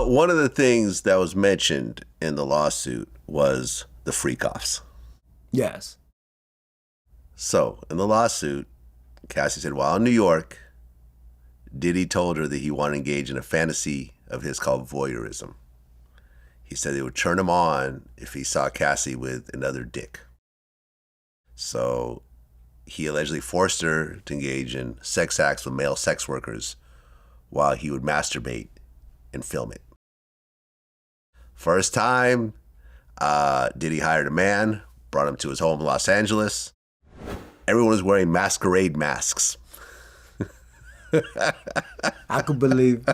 one of the things that was mentioned in the lawsuit was the freak-offs. Yes. So, in the lawsuit, Cassie said, while in New York, Diddy told her that he wanted to engage in a fantasy of his called voyeurism. He said it would turn him on if he saw Cassie with another dick. So, he allegedly forced her to engage in sex acts with male sex workers while he would masturbate and film it. First time, Diddy hired a man, brought him to his home in Los Angeles. Everyone was wearing masquerade masks. I could believe.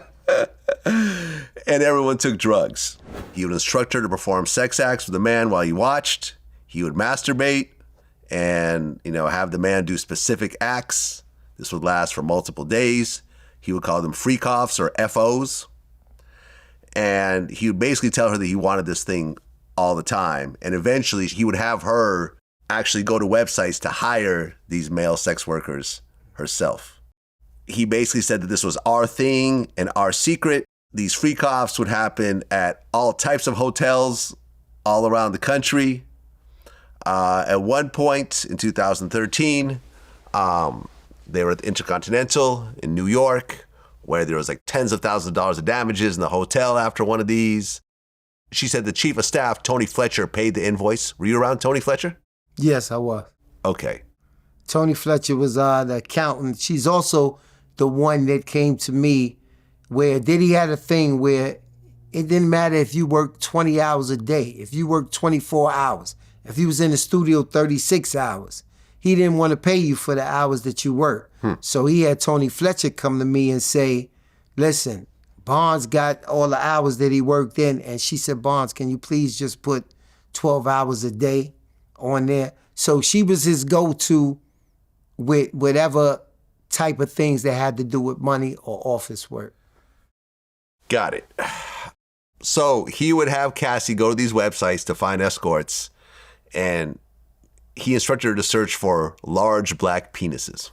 And everyone took drugs. He would instruct her to perform sex acts with the man while he watched. He would masturbate and, have the man do specific acts. This would last for multiple days. He would call them freak-offs or FOs. And he would basically tell her that he wanted this thing all the time. And eventually he would have her actually go to websites to hire these male sex workers herself. He basically said that this was our thing and our secret. These freak-offs would happen at all types of hotels all around the country. At one point in 2013, they were at the Intercontinental in New York, where there was like tens of thousands of dollars of damages in the hotel after one of these. She said the chief of staff, Tony Fletcher, paid the invoice. Were you around Tony Fletcher? Yes, I was. Okay. Tony Fletcher was the accountant. She's also the one that came to me where Diddy had a thing where it didn't matter if you worked 20 hours a day, if you worked 24 hours, if you was in the studio 36 hours. He didn't want to pay you for the hours that you worked. So he had Tony Fletcher come to me and say, listen, Bonds got all the hours that he worked in. And she said, Bonds, can you please just put 12 hours a day on there? So she was his go-to with whatever type of things that had to do with money or office work. Got it. So he would have Cassie go to these websites to find escorts, and he instructed her to search for large black penises.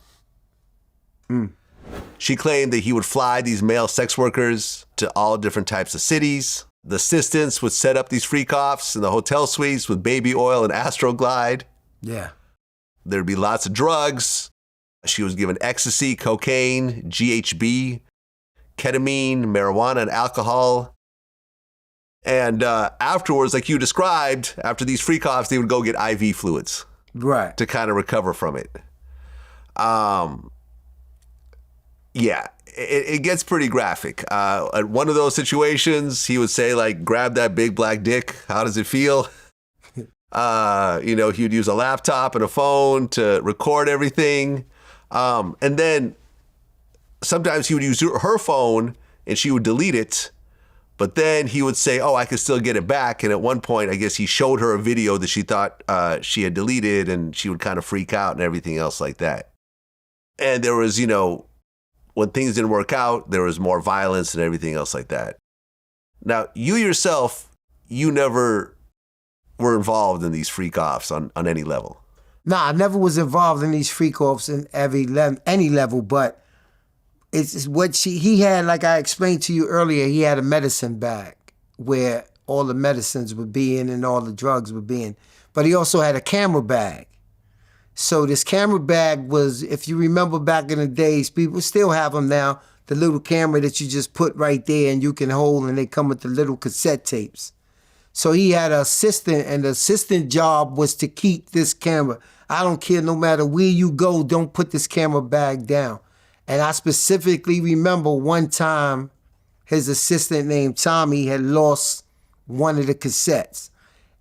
She claimed that he would fly these male sex workers to all different types of cities. The assistants would set up these freak-offs in the hotel suites with baby oil and Astroglide. Yeah. There'd be lots of drugs. She was given ecstasy, cocaine, GHB, ketamine, marijuana, and alcohol. And afterwards, like you described, after these freak-offs, they would go get IV fluids. Right. To kind of recover from it. Yeah, it gets pretty graphic. At one of those situations, he would say, like, grab that big black dick. How does it feel? He would use a laptop and a phone to record everything. And then sometimes he would use her phone and she would delete it. But then he would say, I could still get it back. And at one point, I guess he showed her a video that she thought she had deleted, and she would kind of freak out and everything else like that. And there was, when things didn't work out, there was more violence and everything else like that. Now, you yourself, you never were involved in these freak-offs on any level. Nah, I never was involved in these freak-offs in any level, but it's what he had, like I explained to you earlier, he had a medicine bag where all the medicines would be in and all the drugs would be in. But he also had a camera bag. So this camera bag was, if you remember back in the days, people still have them now, the little camera that you just put right there and you can hold, and they come with the little cassette tapes. So he had an assistant, and the assistant job was to keep this camera. I don't care, no matter where you go, don't put this camera bag down. And I specifically remember one time his assistant named Tommy had lost one of the cassettes.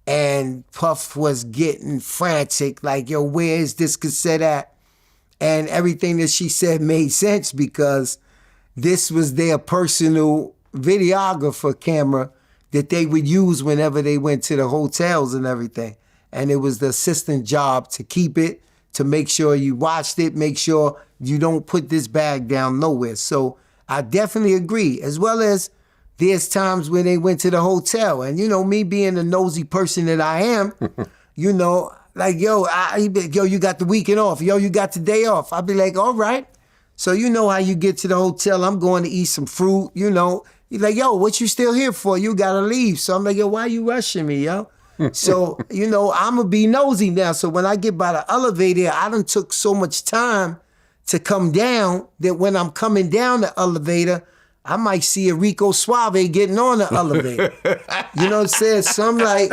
And Puff was getting frantic, like, yo, where is this cassette at? And everything that she said made sense because this was their personal videographer camera that they would use whenever they went to the hotels and everything. And it was the assistant job to keep it, to make sure you watched it, make sure you don't put this bag down nowhere. So I definitely agree, as well as there's times when they went to the hotel, and me being the nosy person that I am, like, yo, you got the weekend off. Yo, you got the day off. I'd be like, all right. So you know how you get to the hotel. I'm going to eat some fruit, He's like, yo, what you still here for? You gotta leave. So I'm like, yo, why you rushing me, yo? So, you know, I'm gonna be nosy now. So when I get by the elevator, I done took so much time to come down that when I'm coming down the elevator, I might see a Rico Suave getting on the elevator. You know what I'm saying? So I'm like,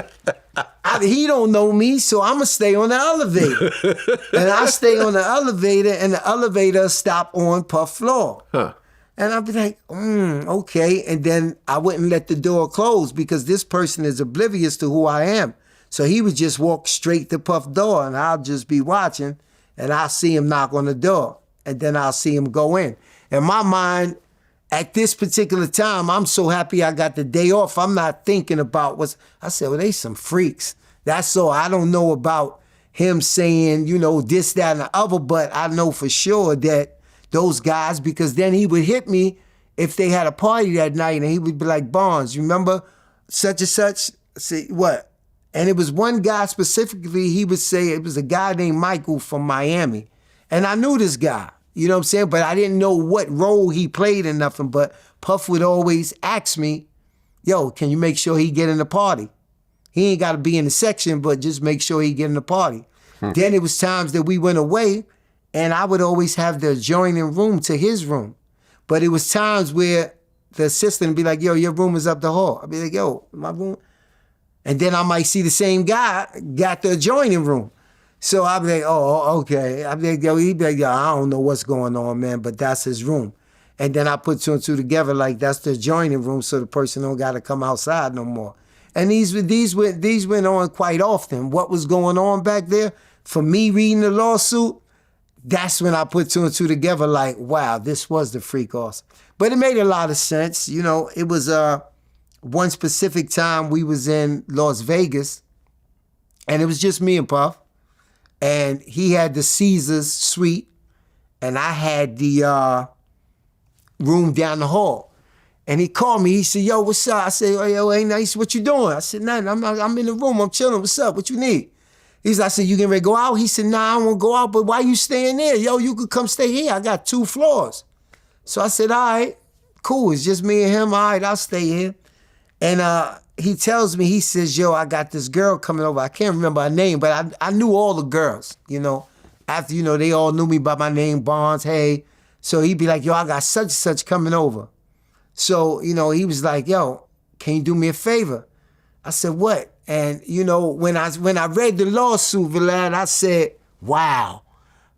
he don't know me, so I'm gonna stay on the elevator. And I stay on the elevator, and the elevator stop on Puff floor. Huh. And I'd be like, okay. And then I wouldn't let the door close because this person is oblivious to who I am. So he would just walk straight to Puff door, and I'll just be watching, and I'll see him knock on the door, and then I'll see him go in. In my mind, at this particular time, I'm so happy I got the day off. I'm not thinking about I said, well, they some freaks. That's all. I don't know about him saying, you know, this, that, and the other, but I know for sure that those guys, because then he would hit me if they had a party that night, and he would be like, Barnes, you remember such and such? I say, what? And it was one guy specifically, he would say, it was a guy named Michael from Miami. And I knew this guy. You know what I'm saying? But I didn't know what role he played in nothing. But Puff would always ask me, yo, can you make sure he get in the party? He ain't got to be in the section, but just make sure he get in the party. Then it was times that we went away, and I would always have the adjoining room to his room. But it was times where the assistant would be like, yo, your room is up the hall. I'd be like, yo, my room. And then I might see the same guy got the adjoining room. So I'd be like, oh, okay. I'd be like, yo, he'd be like, yo, I don't know what's going on, man, but that's his room. And then I put two and two together, like that's the adjoining room, so the person don't got to come outside no more. And these went on quite often. What was going on back there? For me reading the lawsuit, that's when I put two and two together, like, wow, this was the freak offs. But it made a lot of sense. You know, it was one specific time we was in Las Vegas, and it was just me and Puff. And he had the Caesars suite, and I had the room down the hall. And he called me. He said, yo, what's up? I said, oh, yo, ain't nice. What you doing? I said, nothing. I'm in the room. I'm chilling. What's up? What you need? I said, you getting ready to go out? He said, nah, I won't go out, but why you staying there? Yo, you could come stay here. I got 2 floors. So I said, all right, cool. It's just me and him. All right, I'll stay here. And he tells me, he says, yo, I got this girl coming over. I can't remember her name, but I knew all the girls, you know. After, you know, they all knew me by my name, Barnes, hey. So he'd be like, yo, I got such and such coming over. So, you know, he was like, yo, can you do me a favor? I said, what? And, you know, when I read the lawsuit, Vlad, I said, wow.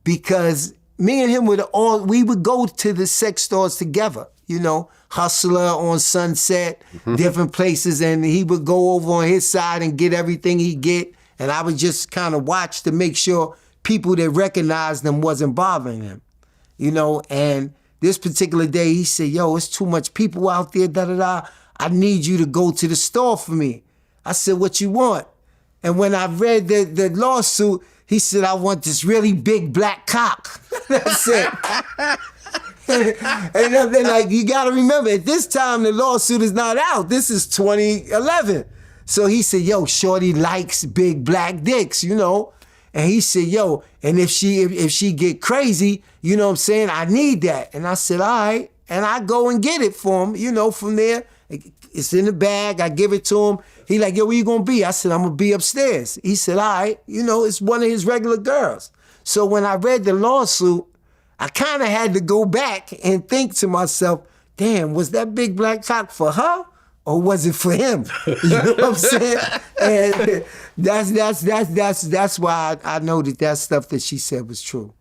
Because me and him we would go to the sex stores together, you know. Hustler on Sunset, different places, and he would go over on his side and get everything he get, and I would just kind of watch to make sure people that recognized him wasn't bothering him, you know. And this particular day, he said, yo, it's too much people out there, da-da-da. I need you to go to the store for me. I said, what you want? And when I read the lawsuit, he said, I want this really big black cock. That's it. And then, like, you got to remember, at this time, the lawsuit is not out. This is 2011. So he said, yo, shorty likes big black dicks, you know. And he said, yo, and if she get crazy, you know what I'm saying, I need that. And I said, all right. And I go and get it for him, you know, from there. It's in the bag. I give it to him. He like, yo, where you going to be? I said, I'm going to be upstairs. He said, all right. You know, it's one of his regular girls. So when I read the lawsuit, I kind of had to go back and think to myself, damn, was that big black cock for her or was it for him? You know what I'm saying? And that's why I know that stuff that she said was true.